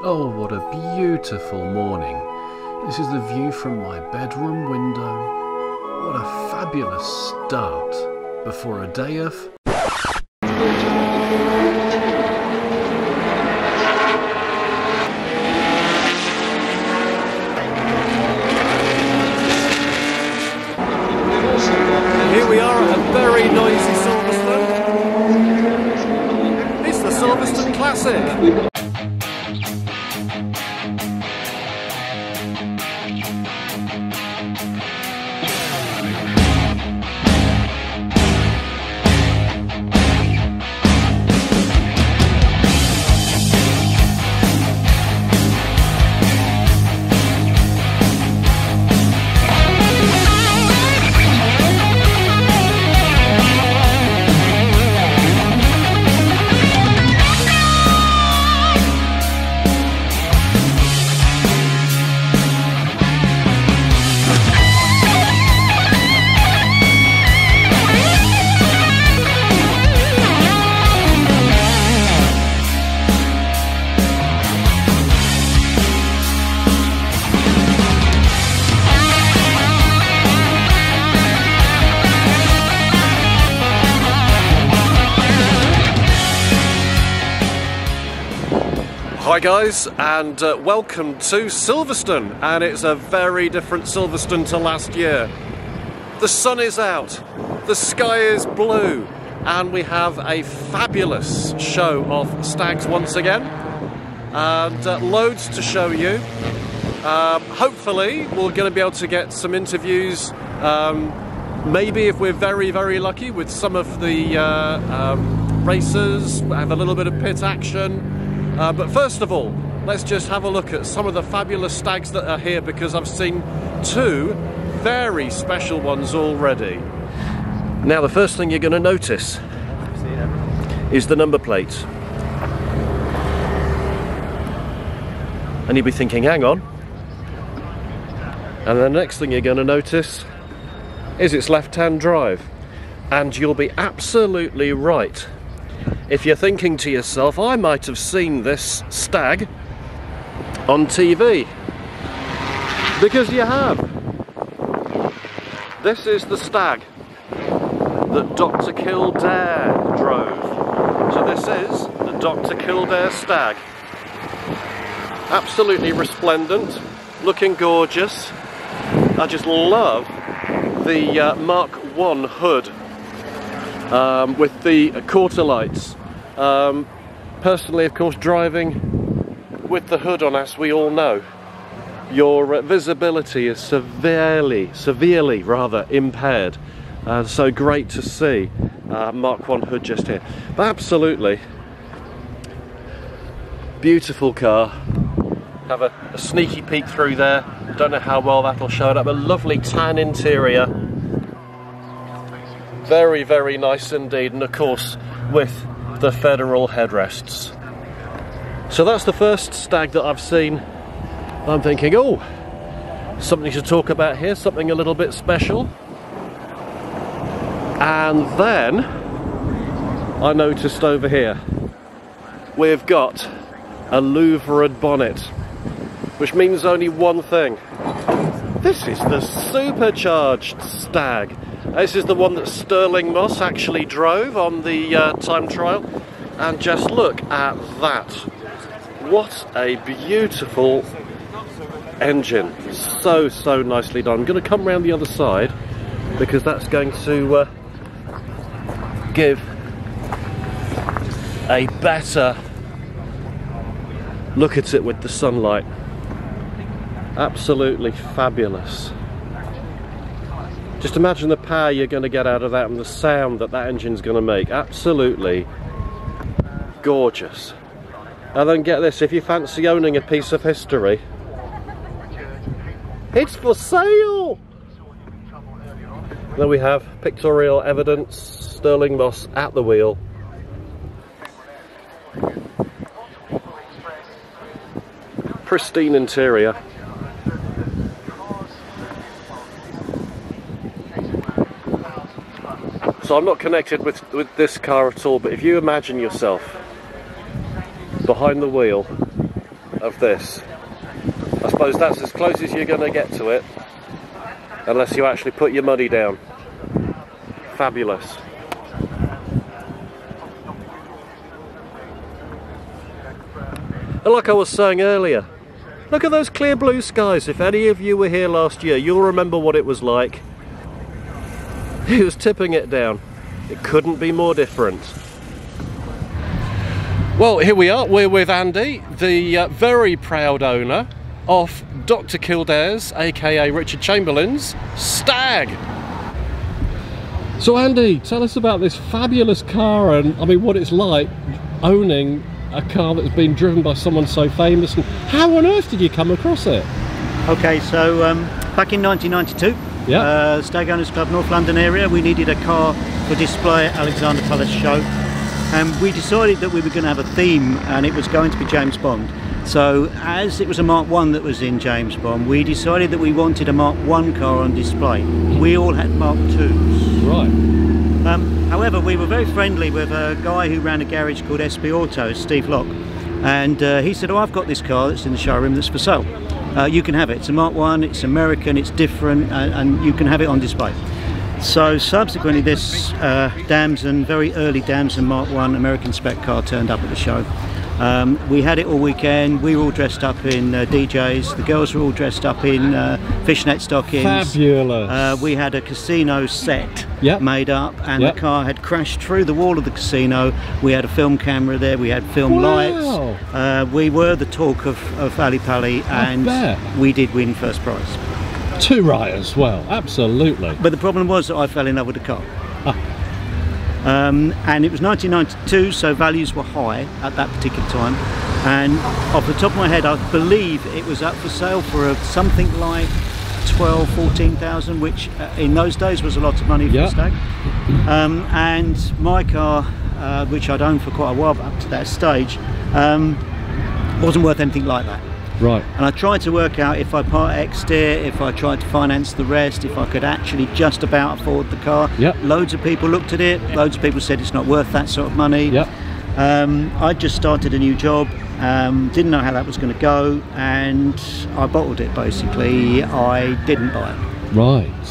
Oh, what a beautiful morning. This is the view from my bedroom window. What a fabulous start before a day of... Here we are at a very noisy Silverstone. It's the Silverstone Classic. Hi guys, and welcome to Silverstone, and it's a very different Silverstone to last year. The sun is out, the sky is blue, and we have a fabulous show of stags once again, and loads to show you. Hopefully we're going to be able to get some interviews, maybe if we're very lucky, with some of the racers, have a little bit of pit action. But first of all, let's just have a look at some of the fabulous stags that are here, because I've seen two very special ones already. Now, the first thing you're going to notice is the number plate. And you'll be thinking, hang on. And the next thing you're going to notice is its left-hand drive. And you'll be absolutely right if you're thinking to yourself, I might have seen this stag on TV. Because you have. This is the stag that Dr. Kildare drove. So this is the Dr. Kildare stag. Absolutely resplendent, looking gorgeous. I just love the Mark I hood with the quarter lights. Personally, of course, driving with the hood on, as we all know, your visibility is severely impaired. So great to see Mark I hood just here. But absolutely beautiful car. Have a sneaky peek through there. Don't know how well that'll show it up. A lovely tan interior. Very nice indeed, and of course with the federal headrests. So that's the first stag that I've seen. I'm thinking, oh, something to talk about here, something a little bit special. And then I noticed over here we've got a louvered bonnet, which means only one thing. This is the supercharged stag. This is the one that Sterling Moss actually drove on the time trial, and just look at that. What a beautiful engine. So nicely done. I'm going to come around the other side, because that's going to give a better look at it with the sunlight. Absolutely fabulous. Just imagine the power you're going to get out of that and the sound that engine's going to make. Absolutely gorgeous. And then get this, if you fancy owning a piece of history, it's for sale! There we have pictorial evidence, Sterling Moss at the wheel. Pristine interior. So I'm not connected with this car at all, but if you imagine yourself behind the wheel of this. I suppose that's as close as you're going to get to it, unless you actually put your money down. Fabulous. And like I was saying earlier, look at those clear blue skies. If any of you were here last year, you'll remember what it was like. He was tipping it down. It couldn't be more different. Well, here we are. We're with Andy, the very proud owner of Dr. Kildare's, aka Richard Chamberlain's, Stag. So Andy, tell us about this fabulous car and I mean what it's like owning a car that's been driven by someone so famous, and how on earth did you come across it? Okay, so back in 1992, yeah. Stag Owners Club, North London area, we needed a car for display at Alexander Palace Show, and we decided that we were going to have a theme, and it was going to be James Bond. So as it was a Mark 1 that was in James Bond, we decided that we wanted a Mark 1 car on display. We all had Mark 2s. Right. However, we were very friendly with a guy who ran a garage called SP Autos, Steve Locke, and he said, oh, I've got this car that's in the showroom that's for sale. You can have it. It's a Mark 1, it's American, it's different, and you can have it on display. So subsequently this Damson, very early Damson Mark 1 American spec car turned up at the show. We had it all weekend. We were all dressed up in DJs. The girls were all dressed up in fishnet stockings. Fabulous. We had a casino set Yep. made up, and Yep. the car had crashed through the wall of the casino. We had a film camera there. We had film Wow. lights. We were the talk of Ali Pali, and bet. we did win first prize. Too right as well, absolutely. But the problem was that I fell in love with the car. And it was 1992, so values were high at that particular time, and off the top of my head I believe it was up for sale for something like 12,000–14,000, which in those days was a lot of money for a Stag. And my car, which I'd owned for quite a while up to that stage, wasn't worth anything like that. Right. And I tried to work out if I part X'd it, if I tried to finance the rest, if I could actually just about afford the car. Yep. Loads of people looked at it, loads of people said it's not worth that sort of money. Yep. I just started a new job, didn't know how that was going to go, and I bottled it basically. I didn't buy it. Right.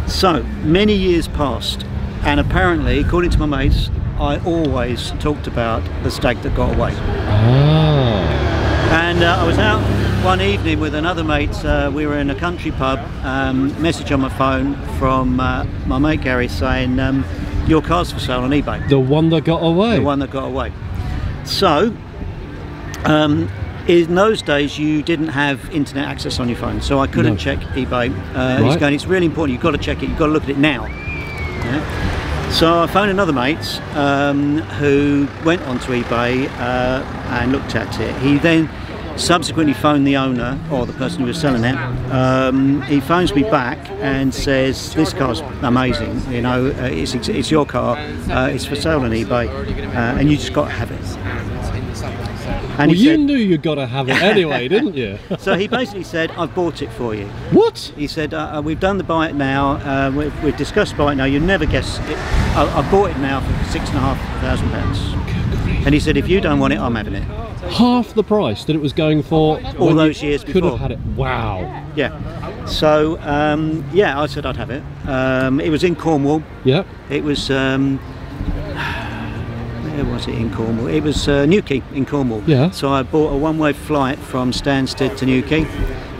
So many years passed, and apparently, according to my mates, I always talked about the Stag that got away. Ah. And I was out one evening with another mate. We were in a country pub. Message on my phone from my mate Gary saying, your car's for sale on eBay. The one that got away? The one that got away. So in those days you didn't have internet access on your phone, so I couldn't check eBay. He's going, it's really important, you've got to check it, you've got to look at it now. Yeah? So I phoned another mate who went onto eBay and looked at it. He then subsequently phoned the owner, or the person who was selling it. He phones me back and says, this car's amazing, you know, it's your car, it's for sale on eBay, and you just got to have it. And well, you knew you got to have it anyway, didn't you? So he basically said, I've bought it for you. What? He said, we've done the buy it now, we've discussed buy it now, you'll never guess it. I bought it now for £6,500. And he said, if you don't want it, I'm having it. Half the price that it was going for all those years before. Could have had it. Wow. Yeah. So, yeah, I said I'd have it. It was in Cornwall. Yep. It was... where was it in Cornwall? It was Newquay in Cornwall. Yeah. So I bought a one-way flight from Stansted to Newquay,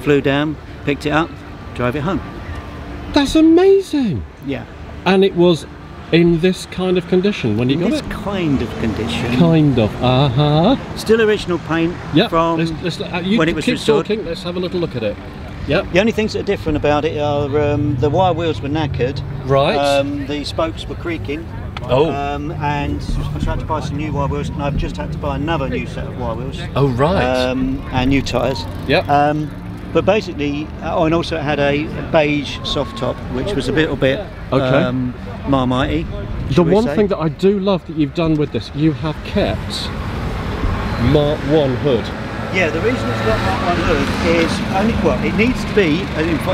flew down, picked it up, drove it home. That's amazing. Yeah. And it was in this kind of condition when you got it? This kind of condition. Kind of, Still original paint from when it was keep restored. Talking, let's have a little look at it. Yep. The only things that are different about it are the wire wheels were knackered. Right. The spokes were creaking. Oh. And I tried to buy some new wire wheels, and I've just had to buy another new set of wire wheels. Oh, right. And new tyres. Yep. But basically, and also it had a beige soft top, which was a little bit Marmite-y. The one thing that I do love that you've done with this, you have kept Mark 1 hood. Yeah, the reason it's got Mark 1 hood is only, well, it needs to be,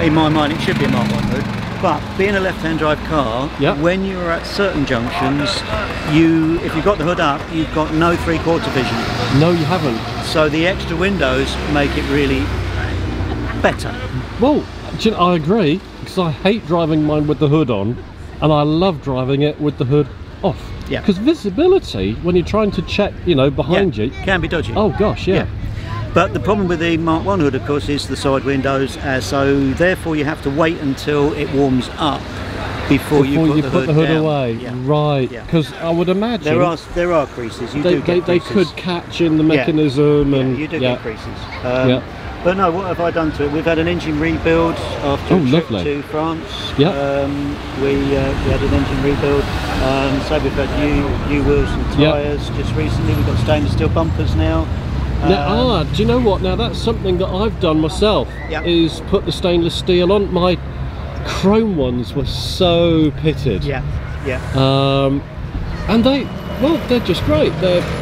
in my mind, it should be a Mark 1 hood. But being a left-hand drive car, Yep. when you're at certain junctions, if you've got the hood up, you've got no three-quarter vision. No, you haven't. So the extra windows make it really better. Well, do you know, I agree, because I hate driving mine with the hood on, and I love driving it with the hood off. Yeah. Because visibility, when you're trying to check, you know, behind you, can be dodgy. oh gosh, yeah. But the problem with the Mark 1 hood, of course, is the side windows, so therefore you have to wait until it warms up before you put the hood down. away. Yeah. Right, Yeah. because I would imagine there are creases. You they, do get they creases. could catch in the mechanism, Yeah, and you do get creases. Yeah. But no, what have I done to it? We've had an engine rebuild after Oh, a trip lovely. to France. Yeah. We had an engine rebuild. So we've had new wheels and Yeah. tyres just recently. We've got stainless steel bumpers now. Now, do you know what? Now that's something that I've done myself. Yeah. Is put the stainless steel on. My chrome ones were so pitted. Yeah. And they're just great.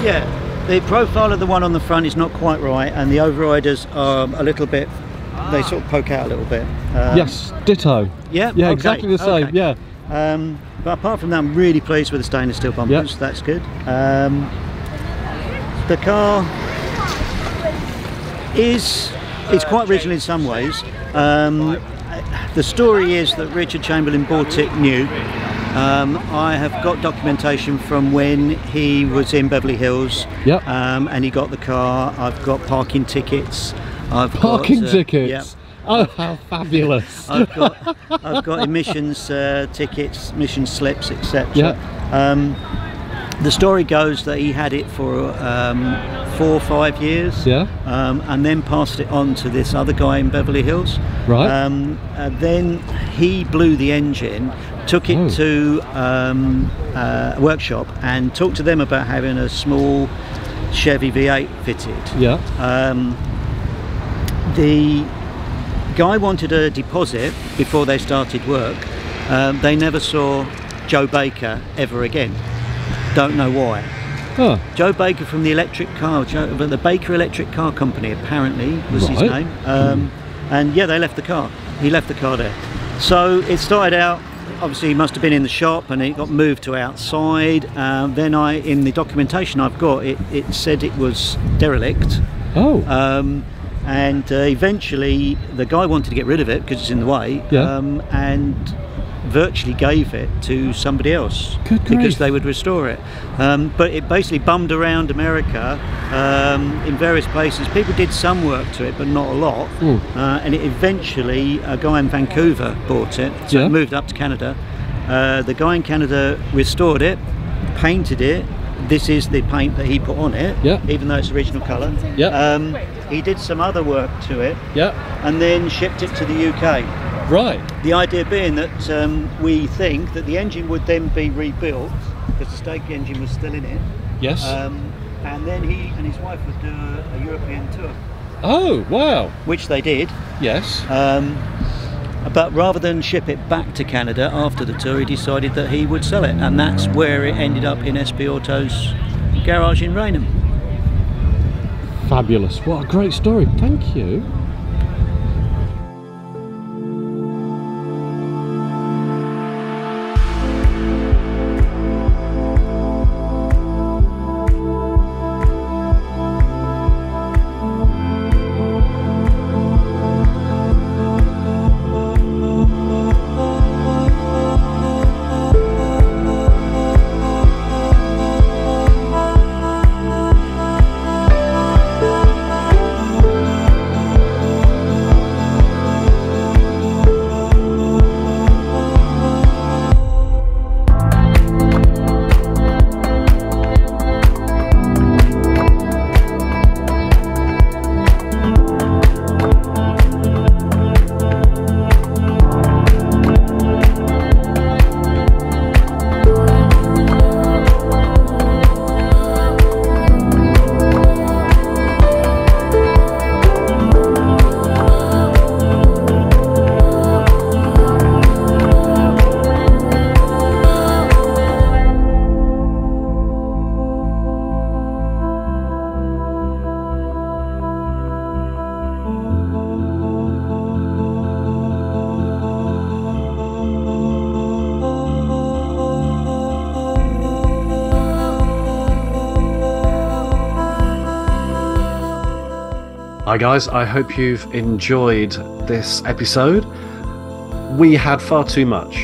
Yeah. The profile of the one on the front is not quite right, and the overriders are a little bit. They sort of poke out a little bit. Yes, ditto. Yeah. Yeah, okay, exactly the same. okay. Yeah. But apart from that, I'm really pleased with the stainless steel bumpers. Yep. That's good. The car is quite original in some ways. The story is that Richard Chamberlain bought it new. I have got documentation from when he was in Beverly Hills. Yep. And he got the car. I've got parking tickets. Parking tickets. Yep. Oh, how fabulous! I've got emissions tickets, emission slips, etc. Yeah. The story goes that he had it for 4 or 5 years, Yeah. and then passed it on to this other guy in Beverly Hills. Right. Then he blew the engine, took it to a workshop, and talked to them about having a small Chevy V8 fitted. Yeah. The guy wanted a deposit before they started work. They never saw Joe Baker ever again. Don't know why. Oh. Joe Baker from the electric car, the Baker Electric Car Company apparently was his Right. name. And yeah, they left the car. He left the car there. So it started out, obviously he must have been in the shop, and it got moved to outside. Then in the documentation I've got, it said it was derelict. Oh. And eventually the guy wanted to get rid of it because it's in the way, Yeah. and virtually gave it to somebody else. Good because grief. they would restore it. But it basically bummed around America in various places. People did some work to it, but not a lot. And it eventually, a guy in Vancouver bought it, so Yeah. it moved up to Canada. The guy in Canada restored it, painted it. This is the paint that he put on it, Yeah. even though it's original colour. Yeah. He did some other work to it, Yeah. and then shipped it to the UK. Right. The idea being that we think that the engine would then be rebuilt, because the Stag engine was still in it, Yes. and then he and his wife would do a European tour, Oh, wow. which they did. Yes. But rather than ship it back to Canada after the tour, he decided that he would sell it, and that's where it ended up in SP Auto's garage in Raynham. Fabulous. What a great story. Thank you. Hi guys, I hope you've enjoyed this episode. We had far too much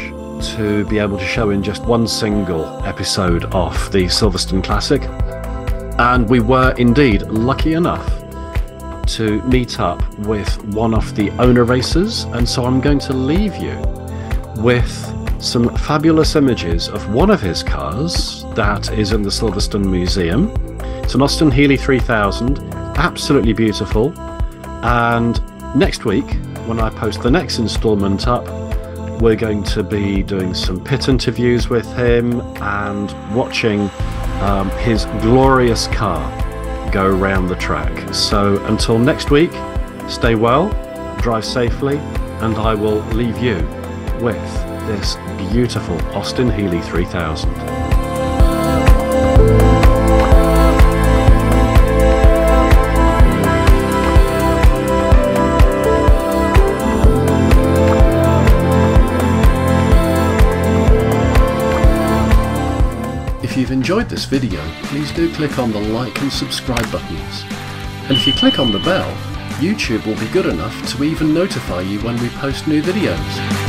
to be able to show in just one single episode of the Silverstone Classic, and we were indeed lucky enough to meet up with one of the owner racers, and so I'm going to leave you with some fabulous images of one of his cars that is in the Silverstone Museum. It's an Austin Healey 3000, absolutely beautiful, and next week when I post the next instalment up, we're going to be doing some pit interviews with him and watching his glorious car go around the track. So until next week, stay well, drive safely, and I will leave you with this beautiful Austin Healey 3000. If you've enjoyed this video, please do click on the like and subscribe buttons. And if you click on the bell, YouTube will be good enough to even notify you when we post new videos.